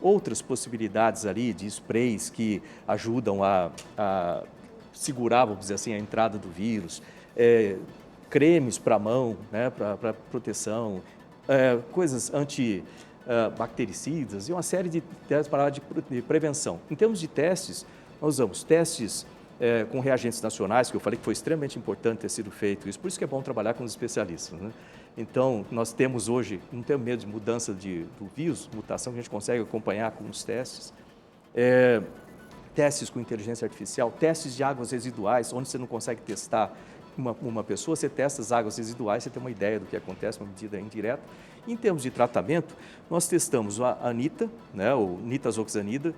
outras possibilidades ali de sprays que ajudam a segurar, vamos dizer assim, a entrada do vírus, cremes para a mão, né, para proteção, coisas antibactericidas e uma série de testes para a área de prevenção. Em termos de testes, nós usamos testes com reagentes nacionais, que eu falei que foi extremamente importante ter sido feito isso, por isso que é bom trabalhar com os especialistas, né? Então, nós temos hoje, não temos medo de mudança do vírus, mutação que a gente consegue acompanhar com os testes, testes com inteligência artificial, testes de águas residuais, onde você não consegue testar uma pessoa, você testa as águas residuais, você tem uma ideia do que acontece, uma medida indireta. Em termos de tratamento, nós testamos a Anita, né, o nitazoxanida,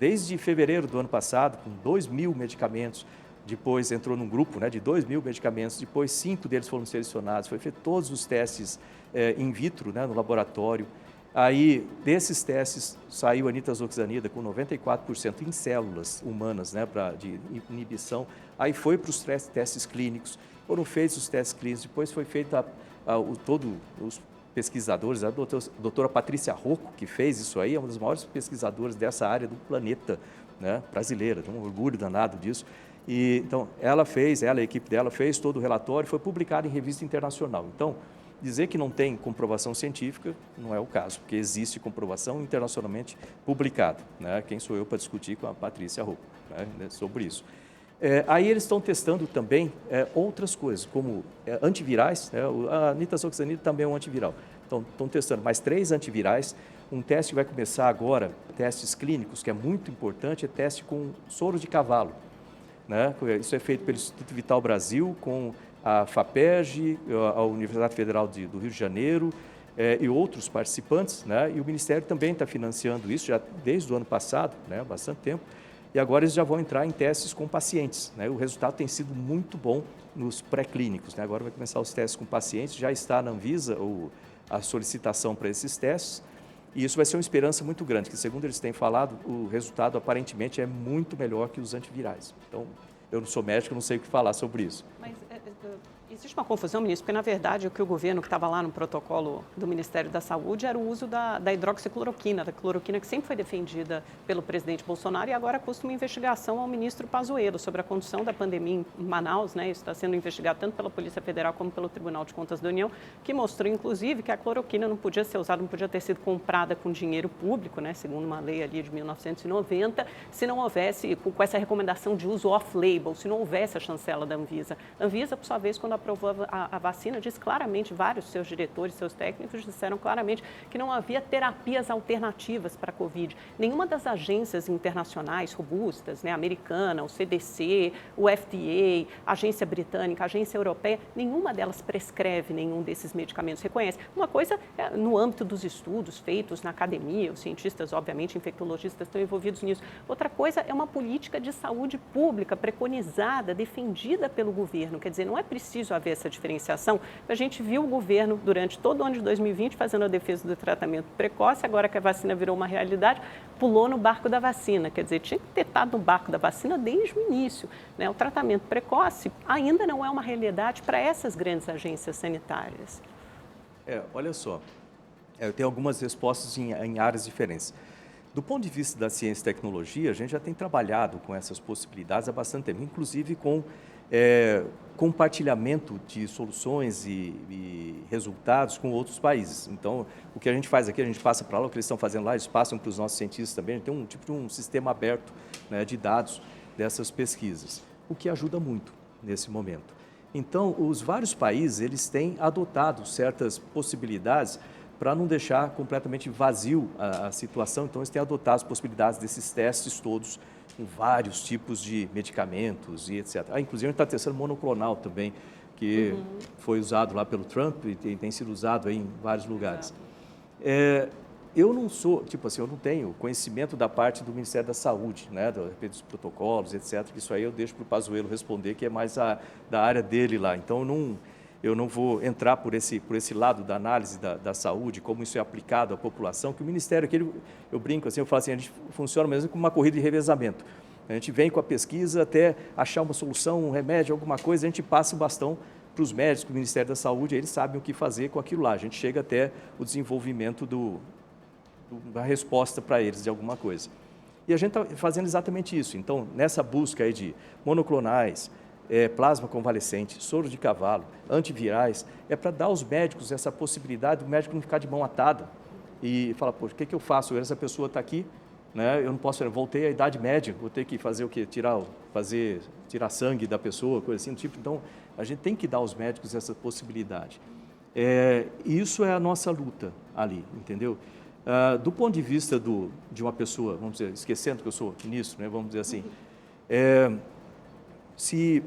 desde fevereiro do ano passado, com 2.000 medicamentos, depois entrou num grupo, né, de 2.000 medicamentos, depois 5 deles foram selecionados, foi feito todos os testes in vitro, né, no laboratório. Aí, desses testes, saiu a nitazoxanida com 94% em células humanas, né, de inibição. Aí foi para os testes clínicos, foram feitos os testes clínicos, depois foi feito todos os pesquisadores, a doutora Patrícia Rocco, que fez isso aí, é uma das maiores pesquisadoras dessa área do planeta, né, brasileira, tem um orgulho danado disso. E, então, ela e a equipe dela fez todo o relatório, foi publicado em revista internacional. Então, dizer que não tem comprovação científica não é o caso, porque existe comprovação internacionalmente publicada, né? Quem sou eu para discutir com a Patrícia Rocco, né, sobre isso? Aí eles estão testando também outras coisas, como antivirais, né? A nitazoxanida também é um antiviral. Então, estão testando mais 3 antivirais. Um teste que vai começar agora, testes clínicos, que é muito importante, é teste com soro de cavalo, né? Isso é feito pelo Instituto Vital Brasil, com a FAPERJ, a Universidade Federal do Rio de Janeiro e outros participantes, né? E o Ministério também está financiando isso já desde o ano passado, né? Há bastante tempo. E agora eles já vão entrar em testes com pacientes, né? O resultado tem sido muito bom nos pré-clínicos, né? Agora vai começar os testes com pacientes, já está na Anvisa a solicitação para esses testes. E isso vai ser uma esperança muito grande, que segundo eles têm falado, o resultado aparentemente é muito melhor que os antivirais. Então, eu não sou médico, não sei o que falar sobre isso. Mas existe uma confusão, ministro, porque, na verdade, o que o governo que estava lá no protocolo do Ministério da Saúde era o uso da hidroxicloroquina, da cloroquina que sempre foi defendida pelo presidente Bolsonaro e agora custa uma investigação ao ministro Pazuello sobre a condução da pandemia em Manaus, né? Isso está sendo investigado tanto pela Polícia Federal como pelo Tribunal de Contas da União, que mostrou, inclusive, que a cloroquina não podia ser usada, não podia ter sido comprada com dinheiro público, né? Segundo uma lei ali de 1990, se não houvesse, com essa recomendação de uso off-label, se não houvesse a chancela da Anvisa. A Anvisa, por sua vez, quando aprovou a vacina, disse claramente, vários seus diretores, seus técnicos disseram claramente que não havia terapias alternativas para a Covid. Nenhuma das agências internacionais robustas, né, americana, o CDC, o FDA, a agência britânica, a agência europeia, nenhuma delas prescreve nenhum desses medicamentos, reconhece. Uma coisa é no âmbito dos estudos feitos na academia, os cientistas, obviamente, infectologistas estão envolvidos nisso. Outra coisa é uma política de saúde pública preconizada, defendida pelo governo. Quer dizer, não é preciso haver essa diferenciação. A gente viu o governo, durante todo o ano de 2020, fazendo a defesa do tratamento precoce, agora que a vacina virou uma realidade, pulou no barco da vacina. Quer dizer, tinha que ter estado no barco da vacina desde o início, né? O tratamento precoce ainda não é uma realidade para essas grandes agências sanitárias. Olha só, eu tenho algumas respostas em áreas diferentes. Do ponto de vista da ciência e tecnologia, a gente já tem trabalhado com essas possibilidades há bastante tempo, inclusive com compartilhamento de soluções e resultados com outros países. Então, o que a gente faz aqui, a gente passa para lá, o que eles estão fazendo lá, eles passam para os nossos cientistas também, a gente tem um tipo de um sistema aberto, né, de dados dessas pesquisas, o que ajuda muito nesse momento. Então, os vários países, eles têm adotado certas possibilidades para não deixar completamente vazio a situação, então eles têm adotado as possibilidades desses testes todos com vários tipos de medicamentos e etc. Inclusive, a gente está testando monoclonal também, que foi usado lá pelo Trump e tem sido usado aí em vários lugares. Eu não sou, tipo assim, eu não tenho conhecimento da parte do Ministério da Saúde, né, dos protocolos, etc., que isso aí eu deixo para o Pazuello responder, que é mais da área dele lá. Então, eu não vou entrar por esse lado da análise da saúde, como isso é aplicado à população, que o Ministério, aqui, eu brinco assim, eu falo assim, a gente funciona mesmo como uma corrida de revezamento. A gente vem com a pesquisa até achar uma solução, um remédio, alguma coisa, a gente passa o bastão para os médicos do Ministério da Saúde, eles sabem o que fazer com aquilo lá. A gente chega até o desenvolvimento uma resposta para eles de alguma coisa. E a gente está fazendo exatamente isso. Então, nessa busca aí de monoclonais, plasma convalescente, soro de cavalo, antivirais, é para dar aos médicos essa possibilidade do médico não ficar de mão atada e falar, poxa, o que eu faço? Essa pessoa está aqui, né? Eu não posso, voltei à idade média, vou ter que fazer o quê? Tirar sangue da pessoa, coisa assim do tipo. Então, a gente tem que dar aos médicos essa possibilidade. Isso é a nossa luta ali, entendeu? Do ponto de vista de uma pessoa, vamos dizer, esquecendo que eu sou ministro, né, vamos dizer assim, se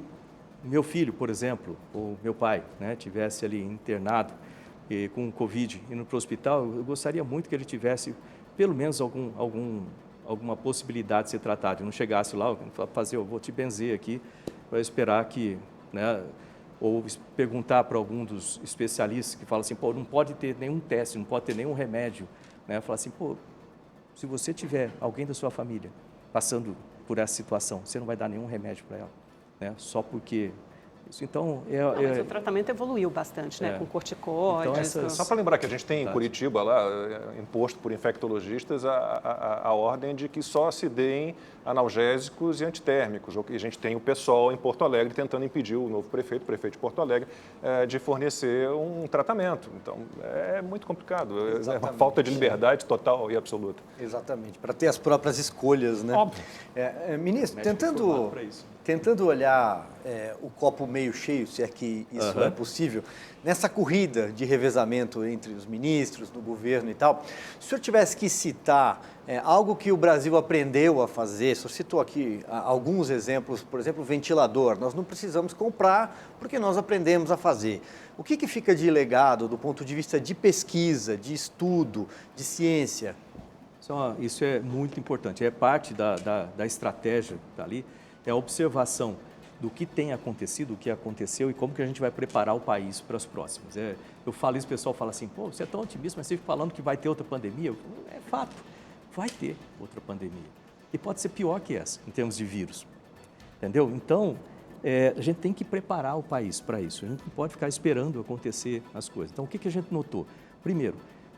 meu filho, por exemplo, ou meu pai, né, tivesse ali internado com Covid indo para o hospital, eu gostaria muito que ele tivesse pelo menos alguma possibilidade de ser tratado, e não chegasse lá, eu vou te benzer aqui para esperar que, né, ou perguntar para algum dos especialistas que fala assim, pô, não pode ter nenhum teste, não pode ter nenhum remédio, né? Falar assim, pô, se você tiver alguém da sua família passando por essa situação, você não vai dar nenhum remédio para ela, né? Só porque isso, então, mas o tratamento evoluiu bastante, né? Com corticoides. Então, só para lembrar que a gente tem em Curitiba, lá, imposto por infectologistas, a ordem de que só se deem analgésicos e antitérmicos. E a gente tem o pessoal em Porto Alegre tentando impedir o novo prefeito de Porto Alegre, de fornecer um tratamento. Então, é muito complicado. É uma falta de liberdade total e absoluta. Exatamente, para ter as próprias escolhas, né? Óbvio. Ministro, tentando olhar o copo meio cheio, se é que isso é possível, nessa corrida de revezamento entre os ministros, do governo e tal, se o senhor tivesse que citar algo que o Brasil aprendeu a fazer, o senhor citou aqui alguns exemplos, por exemplo, o ventilador, nós não precisamos comprar porque nós aprendemos a fazer. O que fica de legado do ponto de vista de pesquisa, de estudo, de ciência? Isso é muito importante, é parte da estratégia dali, é a observação do que tem acontecido, o que aconteceu e como que a gente vai preparar o país para as próximas. Eu falo isso, o pessoal fala assim, pô, você é tão otimista, mas você fica falando que vai ter outra pandemia. É fato, vai ter outra pandemia. E pode ser pior que essa, em termos de vírus. Entendeu? Então, a gente tem que preparar o país para isso. A gente não pode ficar esperando acontecer as coisas. Então, o que a gente notou? Primeiro,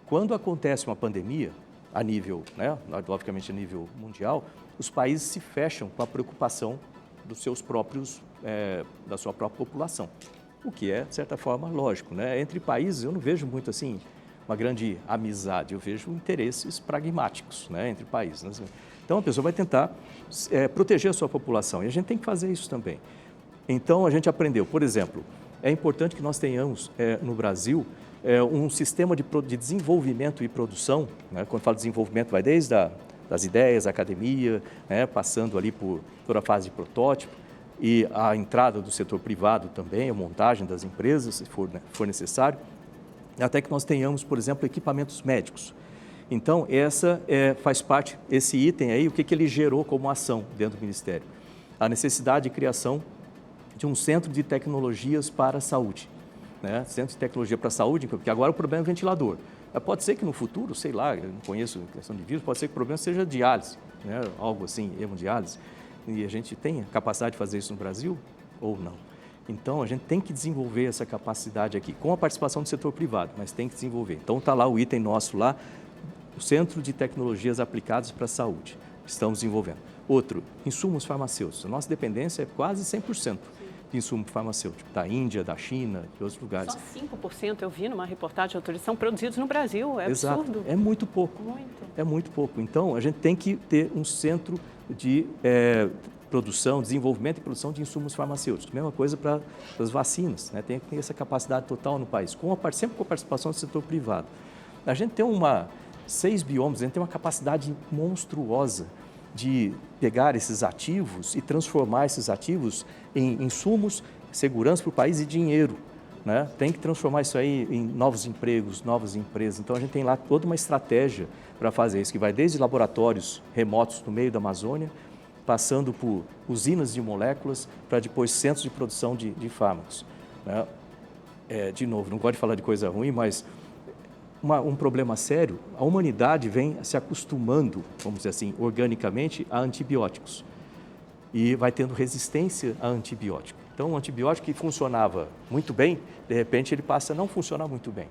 quando acontece uma pandemia, a nível, né, obviamente a nível mundial, os países se fecham com a preocupação dos seus próprios, da sua própria população, o que é, de certa forma, lógico, né? Entre países eu não vejo muito assim uma grande amizade, eu vejo interesses pragmáticos, né, entre países. Né? Então a pessoa vai tentar proteger a sua população e a gente tem que fazer isso também. Então a gente aprendeu, por exemplo, é importante que nós tenhamos no Brasil um sistema de desenvolvimento e produção, né? Quando falo de desenvolvimento vai desde das ideias, a academia, né, passando ali por toda a fase de protótipo e a entrada do setor privado também, a montagem das empresas, se for necessário, até que nós tenhamos, por exemplo, equipamentos médicos. Então, essa faz parte, esse item aí, o que ele gerou como ação dentro do Ministério? A necessidade de criação de um centro de tecnologias para a saúde, né? Centro de tecnologia para a saúde, porque agora o problema é o ventilador. Pode ser que no futuro, sei lá, eu não conheço a questão de vírus, pode ser que o problema seja diálise, né? Algo assim, hemodiálise. E a gente tem a capacidade de fazer isso no Brasil ou não? Então, a gente tem que desenvolver essa capacidade aqui, com a participação do setor privado, mas tem que desenvolver. Então, está lá o item nosso lá, o Centro de Tecnologias Aplicadas para a Saúde, estamos desenvolvendo. Outro, insumos farmacêuticos. A nossa dependência é quase 100%. De insumo farmacêutico, da Índia, da China, de outros lugares. Só 5% eu vi numa reportagem, autores são produzidos no Brasil, é Exato. Absurdo. É muito pouco. É muito pouco. Então, a gente tem que ter um centro de produção, desenvolvimento e produção de insumos farmacêuticos. Mesma coisa para as vacinas, né? Tem que ter essa capacidade total no país, sempre com a participação do setor privado. A gente tem 6 biomas, a gente tem uma capacidade monstruosa de pegar esses ativos e transformar esses ativos em insumos, segurança para o país e dinheiro, né? Tem que transformar isso aí em novos empregos, novas empresas. Então, a gente tem lá toda uma estratégia para fazer isso, que vai desde laboratórios remotos no meio da Amazônia, passando por usinas de moléculas, para depois centros de produção de fármacos, né? De novo, não gosto de falar de coisa ruim, mas um problema sério, a humanidade vem se acostumando, vamos dizer assim, organicamente a antibióticos e vai tendo resistência a antibiótico. Então, um antibiótico que funcionava muito bem, de repente ele passa a não funcionar muito bem.